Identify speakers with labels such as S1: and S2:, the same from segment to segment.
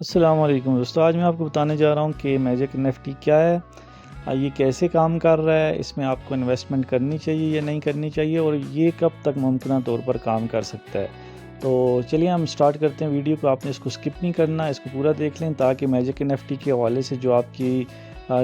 S1: السلام علیکم دوستو، آج میں آپ کو بتانے جا رہا ہوں کہ میجک NFT کیا ہے، یہ کیسے کام کر رہا ہے، اس میں آپ کو انویسٹمنٹ کرنی چاہیے یا نہیں کرنی چاہیے، اور یہ کب تک ممکنہ طور پر کام کر سکتا ہے۔ تو چلیے ہم سٹارٹ کرتے ہیں ویڈیو کو۔ آپ نے اس کو سکپ نہیں کرنا، اس کو پورا دیکھ لیں تاکہ میجک NFT کے حوالے سے جو آپ کی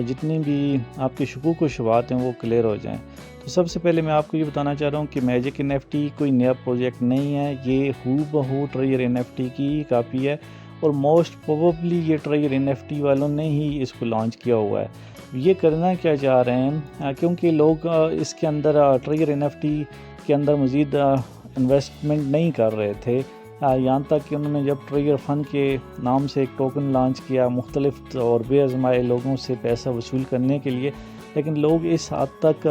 S1: جتنی بھی آپ کے شکوک و شبہات ہیں وہ کلیئر ہو جائیں۔ تو سب سے پہلے میں آپ کو یہ بتانا چاہ رہا ہوں کہ میجک NFT کوئی نیا پروجیکٹ نہیں ہے، یہ ہو بہو ٹریجر NFT کی کاپی ہے، اور موسٹ پروبیبلی یہ ٹریجر NFT والوں نے ہی اس کو لانچ کیا ہوا ہے۔ یہ کرنا کیا چاہ رہے ہیں، کیونکہ لوگ اس کے اندر ٹریجر NFT کے اندر مزید انویسٹمنٹ نہیں کر رہے تھے، یہاں تک کہ انہوں نے جب ٹریجر فن کے نام سے ایک ٹوکن لانچ کیا مختلف اور بے آزمائے لوگوں سے پیسہ وصول کرنے کے لیے، لیکن لوگ اس حد تک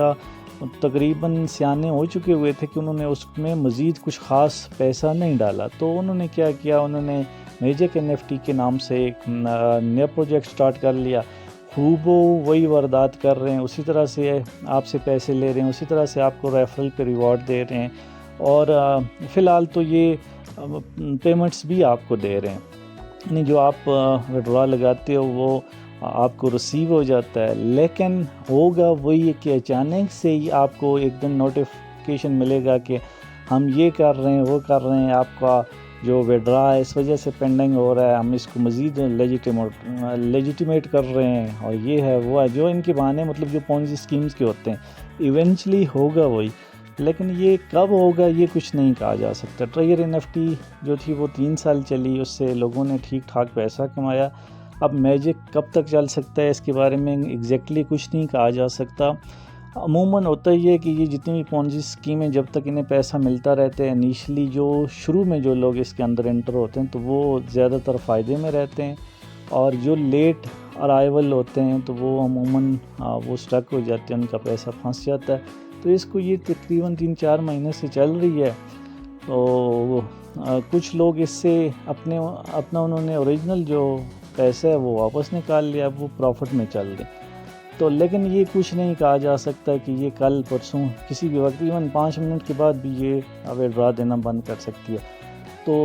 S1: تقریباً سیانے ہو چکے ہوئے تھے کہ انہوں نے اس میں مزید کچھ خاص پیسہ نہیں ڈالا۔ تو انہوں نے کیا کیا، انہوں نے میجک NFT کے نام سے ایک نیا پروجیکٹ سٹارٹ کر لیا۔ خوب وہی واردات کر رہے ہیں، اسی طرح سے آپ سے پیسے لے رہے ہیں، اسی طرح سے آپ کو ریفرل پہ ریوارڈ دے رہے ہیں، اور فی الحال تو یہ پیمنٹس بھی آپ کو دے رہے ہیں، یعنی جو آپ وڈرا لگاتے ہو وہ آپ کو ریسیو ہو جاتا ہے۔ لیکن ہوگا وہی کہ اچانک سے ہی آپ کو ایک دن نوٹیفیکیشن ملے گا کہ ہم یہ کر رہے ہیں، وہ کر رہے ہیں، آپ کا جو وڈرا ہے اس وجہ سے پینڈنگ ہو رہا ہے، ہم اس کو مزید لیجیٹیمیٹ کر رہے ہیں، اور یہ ہے وہ ہے، جو ان کے بہانے مطلب جو پونزی اسکیمز کے ہوتے ہیں۔ ایونچولی ہوگا وہی، لیکن یہ کب ہوگا یہ کچھ نہیں کہا جا سکتا۔ ٹریجر NFT جو تھی وہ 3 سال چلی، اس سے لوگوں نے ٹھیک ٹھاک پیسہ کمایا۔ اب میجک کب تک چل سکتا ہے اس کے بارے میں ایگزیکٹلی کچھ نہیں کہا جا سکتا۔ عموماً ہوتا ہی ہے کہ یہ جتنی بھی پونزی اسکیمیں جب تک انہیں پیسہ ملتا رہتا ہے، انیشلی جو شروع میں جو لوگ اس کے اندر انٹر ہوتے ہیں تو وہ زیادہ تر فائدے میں رہتے ہیں، اور جو لیٹ ارائیول ہوتے ہیں تو وہ عموماً وہ سٹک ہو جاتے ہیں، ان کا پیسہ پھنس جاتا ہے۔ تو اس کو یہ تقریباً 3-4 مہینے سے چل رہی ہے، تو کچھ لوگ اس سے اپنا انہوں نے اوریجنل جو پیسہ ہے وہ واپس نکال لیا، وہ پروفٹ میں چل رہے۔ تو لیکن یہ کچھ نہیں کہا جا سکتا کہ یہ کل پرسوں کسی بھی وقت، ایون 5 منٹ کے بعد بھی یہ وڈرا دینا بند کر سکتی ہے۔ تو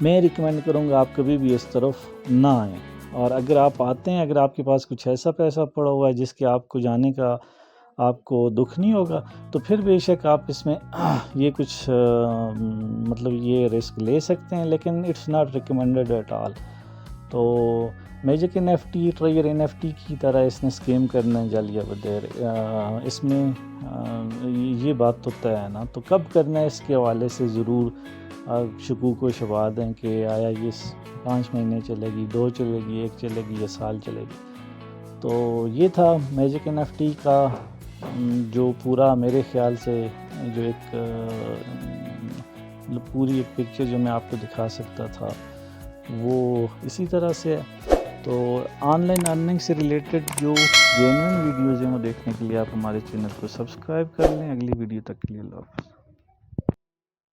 S1: میں ریکمینڈ کروں گا آپ کبھی بھی اس طرف نہ آئیں، اور اگر آپ آتے ہیں، اگر آپ کے پاس کچھ ایسا پیسہ پڑا ہوا ہے جس کے آپ کو جانے کا آپ کو دکھ نہیں ہوگا، تو پھر بے شک آپ اس میں یہ کچھ مطلب یہ رسک لے سکتے ہیں، لیکن it's not recommended at all. تو میجک NFT ٹریجر NFT کی طرح اس نے اسکیم کرنا ہے جل یا بدیر، اس میں یہ بات تو طے ہے نا۔ تو کب کرنا ہے اس کے حوالے سے ضرور شکوک و شبہات ہیں کہ آیا یہ 5 مہینے چلے گی، 2 چلے گی، 1 چلے گی یا سال چلے گی۔ تو یہ تھا میجک NFT کا جو پورا میرے خیال سے جو ایک پوری ایک پکچر جو میں آپ کو دکھا سکتا تھا وہ اسی طرح سے ہے۔ تو آن لائن ارننگ سے ریلیٹڈ جو جینوئن ویڈیوز ہیں وہ دیکھنے کے لیے آپ ہمارے چینل کو سبسکرائب کر لیں۔ اگلی ویڈیو تک کے لیے اللہ حافظ۔